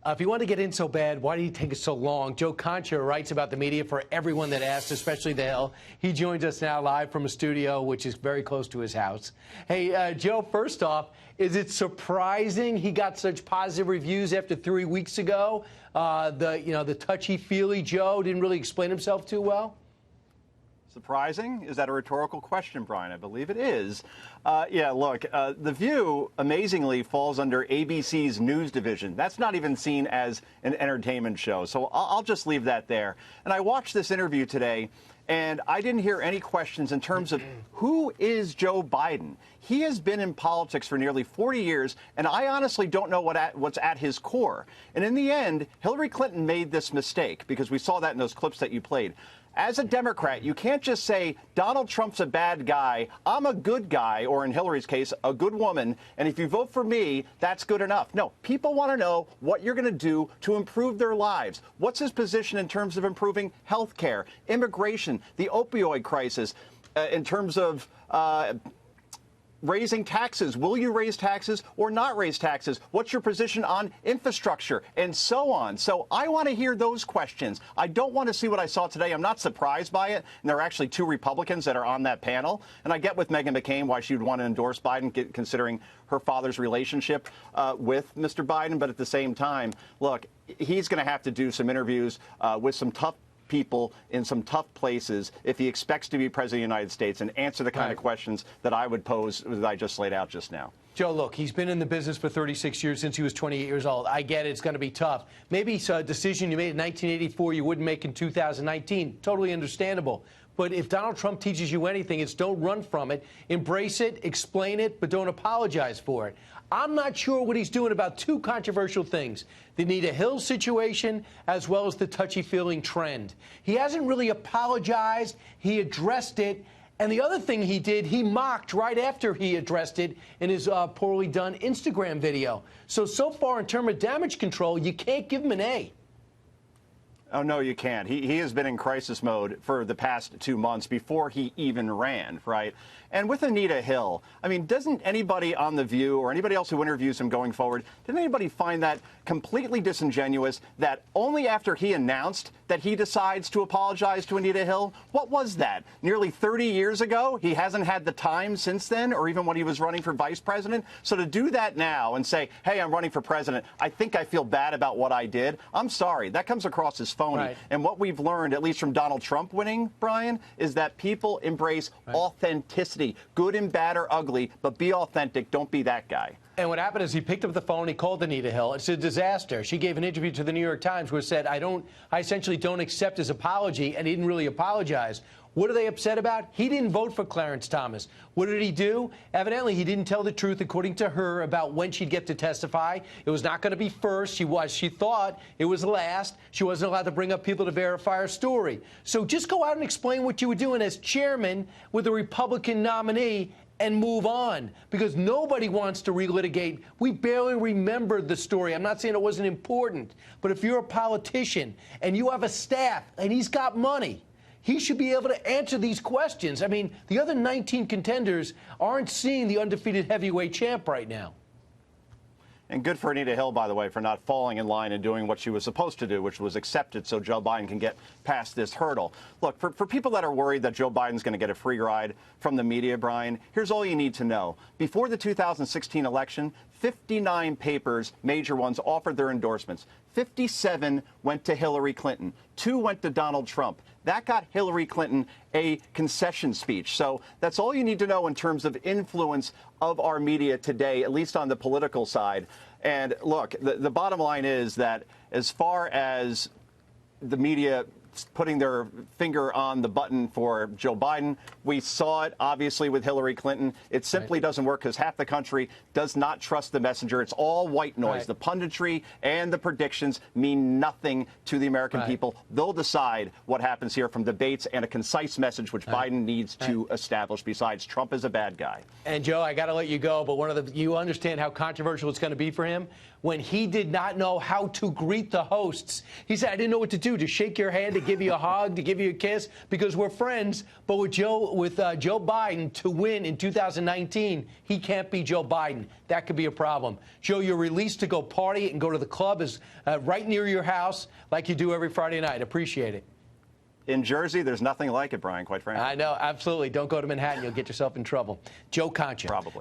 If you want to get in so bad, why did he take it so long? Joe Concha writes about the media for everyone that asked, especially the Hill. He joins us now live from a studio, which is very close to his house. Hey, Joe, first off, is it surprising he got such positive reviews after 3 weeks ago? The touchy-feely Joe didn't really explain himself too well? Surprising? Is that a rhetorical question, Brian? I believe it is. Yeah, look, The View, amazingly, falls under ABC's news division. That's not even seen as an entertainment show, so I'll just leave that there. And I watched this interview today, and I didn't hear any questions in terms of who is Joe Biden. He has been in politics for nearly 40 years, and I honestly don't know what's at his core. And in the end, Hillary Clinton made this mistake, because we saw that in those clips that you played. As a Democrat, you can't just say, Donald Trump's a bad guy, I'm a good guy, or in Hillary's case, a good woman, and if you vote for me, that's good enough. No, people want to know what you're going to do to improve their lives. What's his position in terms of improving health care, immigration, the opioid crisis, in terms of raising taxes? Will you raise taxes or not raise taxes? What's your position on infrastructure and so on? So I want to hear those questions. I don't want to see what I saw today. I'm not surprised by it. And there are actually 2 Republicans that are on that panel. And I get with Meghan McCain why she would want to endorse Biden, considering her father's relationship with Mr. Biden. But at the same time, look, he's going to have to do some interviews with some tough people in some tough places if he expects to be president of the United States and answer the kind of questions that I would pose that I just laid out just now. Joe, look, he's been in the business for 36 years since he was 28 years old. I get it. It's going to be tough. Maybe it's a decision you made in 1984 you wouldn't make in 2019. Totally understandable. But if Donald Trump teaches you anything, it's don't run from it. Embrace it, explain it, but don't apologize for it. I'm not sure what he's doing about 2 controversial things, the Anita Hill situation as well as the touchy-feeling trend. He hasn't really apologized. He addressed it. And the other thing he did, he mocked right after he addressed it in his poorly done Instagram video. So far, in terms of damage control, you can't give him an A. Oh, no, you can't. He has been in crisis mode for the past 2 months before he even ran, right? And with Anita Hill, I mean, doesn't anybody on The View or anybody else who interviews him going forward, didn't anybody find that completely disingenuous that only after he announced that he decides to apologize to Anita Hill? What was that? Nearly 30 years ago? He hasn't had the time since then, or even when he was running for vice president? So to do that now and say, hey, I'm running for president, I think I feel bad about what I did, I'm sorry. That comes across as phony. Right. And what we've learned, at least from Donald Trump winning, Brian, is that people embrace authenticity. Good and bad or ugly, but be authentic. Don't be that guy. And what happened is he picked up the phone, he called Anita Hill. It's a disaster. She gave an interview to the New York Times where it said, I essentially don't accept his apology, and he didn't really apologize. What are they upset about? He didn't vote for Clarence Thomas. What did he do? Evidently, he didn't tell the truth, according to her, about when she'd get to testify. It was not going to be first. She thought it was last. She wasn't allowed to bring up people to verify her story. So just go out and explain what you were doing as chairman with a Republican nominee and move on, because nobody wants to relitigate. We barely remembered the story. I'm not saying it wasn't important, but if you're a politician and you have a staff and he's got money, he should be able to answer these questions. I mean, the other 19 contenders aren't seeing the undefeated heavyweight champ right now. And good for Anita Hill, by the way, for not falling in line and doing what she was supposed to do, which was accept it so Joe Biden can get past this hurdle. Look, for people that are worried that Joe Biden's going to get a free ride from the media, Brian, here's all you need to know. Before the 2016 election, 59 papers, major ones, offered their endorsements. 57 went to Hillary Clinton. 2 went to Donald Trump. That got Hillary Clinton a concession speech. So that's all you need to know in terms of influence of our media today, at least on the political side. And look, the bottom line is that as far as the media putting their finger on the button for Joe Biden, we saw it, obviously, with Hillary Clinton. It simply doesn't work because half the country does not trust the messenger. It's all white noise. The punditry and the predictions mean nothing to the American people. They'll decide what happens here from debates and a concise message, which Biden needs to establish. Besides, Trump is a bad guy. And, Joe, I got to let you go, but you understand how controversial it's going to be for him when he did not know how to greet the hosts. He said, I didn't know what to do, to shake your hand, to give you a hug, to give you a kiss, because we're friends. But with Joe Biden to win in 2019, he can't be Joe Biden. That could be a problem. Joe, you're released to go party and go to the club is right near your house like you do every Friday night. Appreciate it. In Jersey, there's nothing like it, Brian, quite frankly. I know, absolutely. Don't go to Manhattan. You'll get yourself in trouble. Joe Concha. Probably.